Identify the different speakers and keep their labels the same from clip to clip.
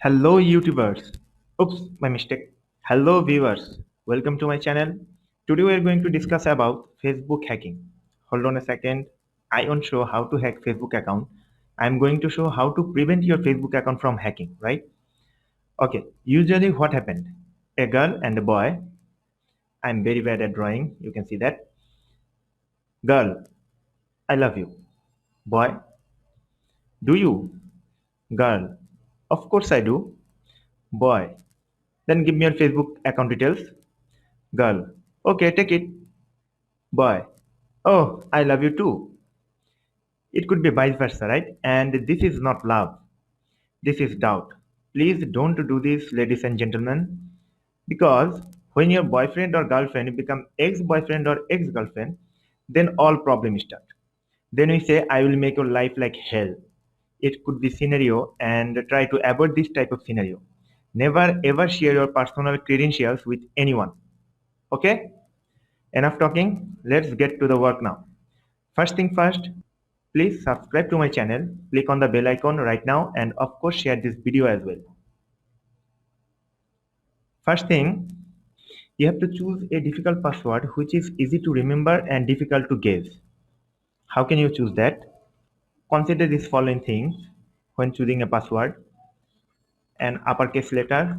Speaker 1: Hello YouTubers. Oops, my mistake. Hello viewers. Welcome to my channel. Today we are going to discuss about Facebook hacking. Hold on a second. I won't show how to hack Facebook account. I'm going to show how to prevent your Facebook account from hacking, right? Okay, usually what happened? A girl and a boy. I'm very bad at drawing. You can see that. Girl, I love you. Boy, do you? Girl, of course I do. Boy, then give me your Facebook account details. Girl, okay, take it. Boy, oh, I love you too. It could be vice versa, right? And this is not love. This is doubt. Please don't do this, ladies and gentlemen, because when your boyfriend or girlfriend become ex-boyfriend or ex-girlfriend, then all problems start. Then we say, I will make your life like hell. It could be scenario and try to avoid this type of scenario. Never ever share your personal credentials with anyone. Okay? Enough talking. Let's get to the work now. First thing first, please subscribe to my channel, click on the bell icon right now, and of course share this video as well. First thing, you have to choose a difficult password which is easy to remember and difficult to guess. How can you choose that? Consider these following things when choosing a password: an uppercase letter,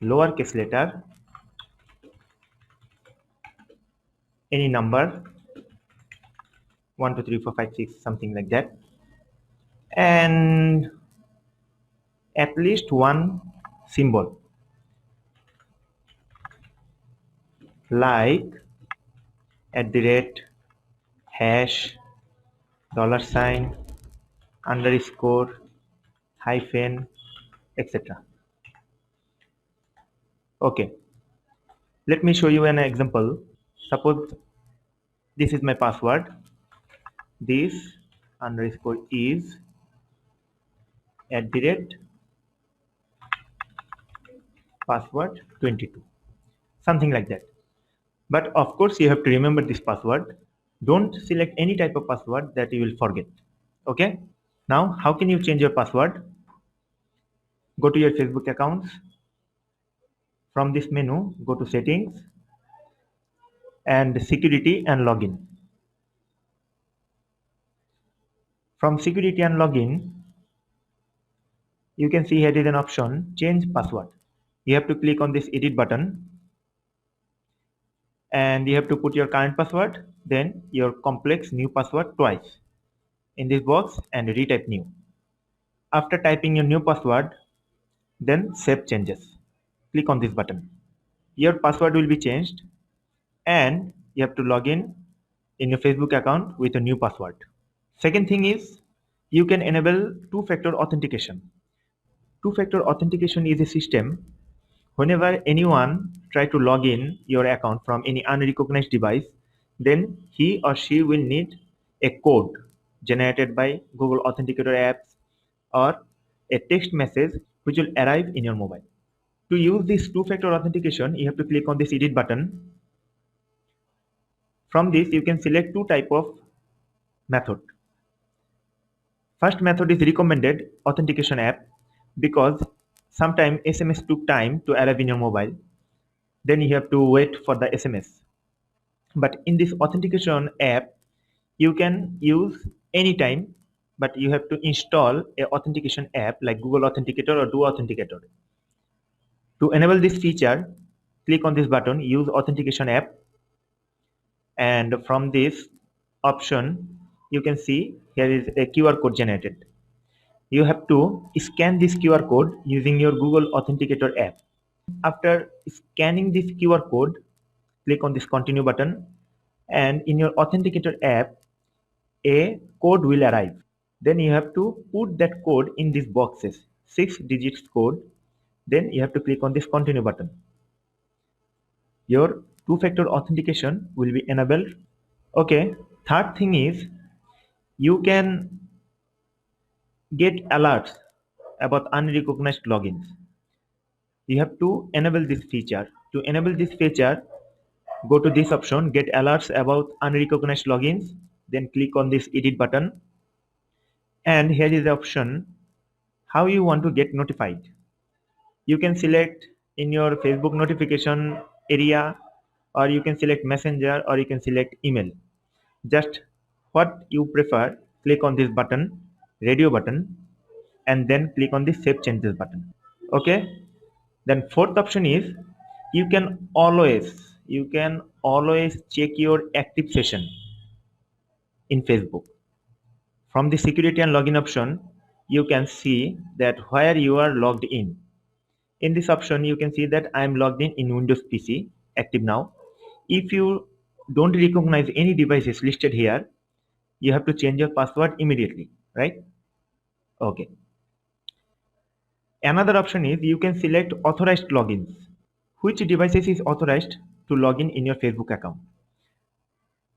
Speaker 1: lowercase letter, any number, 1, 2, 3, 4, 5, 6, something like that, and at least one symbol like @ hash, dollar sign, underscore, hyphen, etc. Okay, let me show you an example. Suppose this is my password. This underscore is @password 22, something like that. But of course, you have to remember this password. Don't select any type of password that you will forget. Okay. Now, how can you change your password? Go to your Facebook accounts. From this menu, go to settings and security and login. From security and login, you can see here is an option change password. You have to click on this edit button and you have to put your current password, then your complex new password twice in this box and retype new. After typing your new password, then save changes. Click on this button. Your password will be changed and you have to log in your Facebook account with a new password. Second thing is you can enable two-factor authentication. Two-factor authentication is a system whenever anyone try to log in your account from any unrecognized device, then he or she will need a code generated by Google Authenticator apps or a text message which will arrive in your mobile. To use this two-factor authentication, you have to click on this edit button. From this, you can select two type of method. First method is recommended authentication app because sometimes SMS took time to arrive in your mobile. Then you have to wait for the SMS. But in this authentication app, you can use anytime, but you have to install a authentication app like Google Authenticator or Do Authenticator. To enable this feature, click on this button, use authentication app, and from this option, you can see here is a QR code generated. You have to scan this QR code using your Google Authenticator app. After scanning this QR code, click on this continue button and in your Authenticator app, a code will arrive. Then you have to put that code in these boxes, 6 digits code. Then you have to click on this continue button. Your two-factor authentication will be enabled. Okay, third thing is you can get alerts about unrecognized logins. You have to enable this feature. To enable this feature, go to this option, get alerts about unrecognized logins, then click on this edit button. And here is the option how you want to get notified. You can select in your Facebook notification area, or you can select messenger, or you can select email. Just what you prefer. Click on this button, radio button, and then click on the save changes button. Okay. Then fourth option is you can always check your active session in Facebook. From the security and login option, you can see that where you are logged in. In this option, you can see that I am logged in Windows PC, active now. If you don't recognize any devices listed here, you have to change your password immediately, right? Okay. Another option is you can select authorized logins. Which devices is authorized to log in your Facebook account?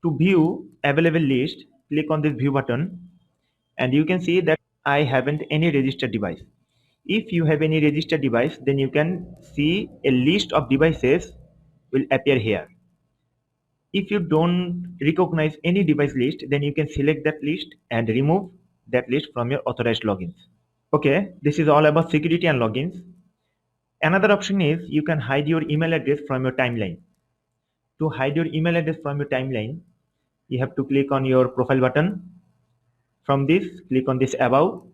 Speaker 1: To view available list, click on this view button, and you can see that I haven't any registered device. If you have any registered device, then you can see a list of devices will appear here. If you don't recognize any device list, then you can select that list and remove that list from your authorized logins. Okay, this is all about security and logins. Another option is you can hide your email address from your timeline. To hide your email address from your timeline, you have to click on your profile button. From this, click on this About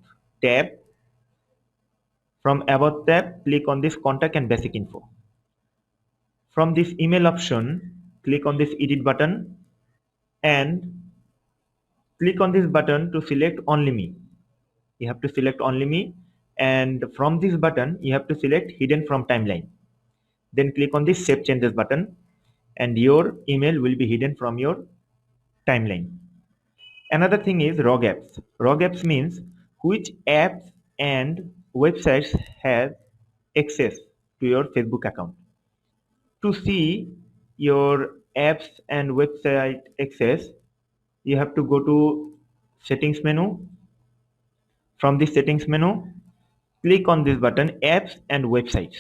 Speaker 1: tab. From About tab, click on this Contact and Basic Info. From this email option, click on this Edit button and click on this button to select Only Me. You have to select Only Me, and from this button, you have to select Hidden from Timeline. Then click on this Save Changes button and your email will be hidden from your timeline. Another thing is ROG apps. ROG apps means which apps and websites have access to your Facebook account. To see your apps and website access, you have to go to settings menu. From the settings menu, click on this button apps and websites.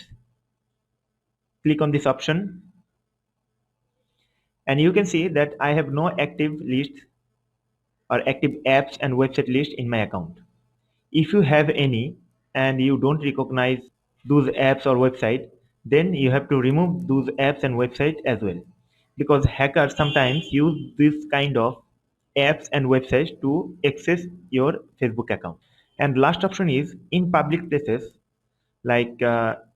Speaker 1: Click on this option and you can see that I have no active list or active apps and website list in my account. If you have any and you don't recognize those apps or website, then you have to remove those apps and website as well, because hackers sometimes use this kind of apps and websites to access your Facebook account. And last option is in public places like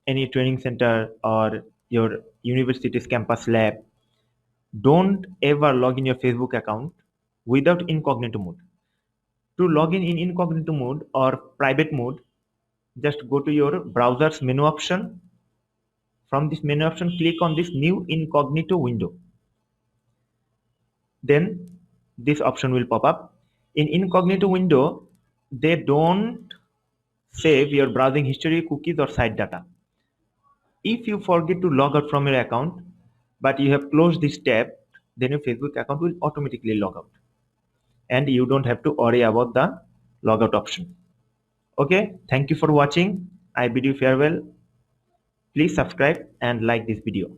Speaker 1: any training center or your university's campus lab. Don't ever log in your Facebook account without incognito mode. To log in incognito mode or private mode, just go to your browser's menu option. From this menu option, click on this new incognito window. Then this option will pop up. In incognito window, they don't save your browsing history, cookies, or site data. If you forget to log out from your account, but you have closed this tab, then your Facebook account will automatically log out. And you don't have to worry about the logout option. Okay, thank you for watching. I bid you farewell. Please subscribe and like this video.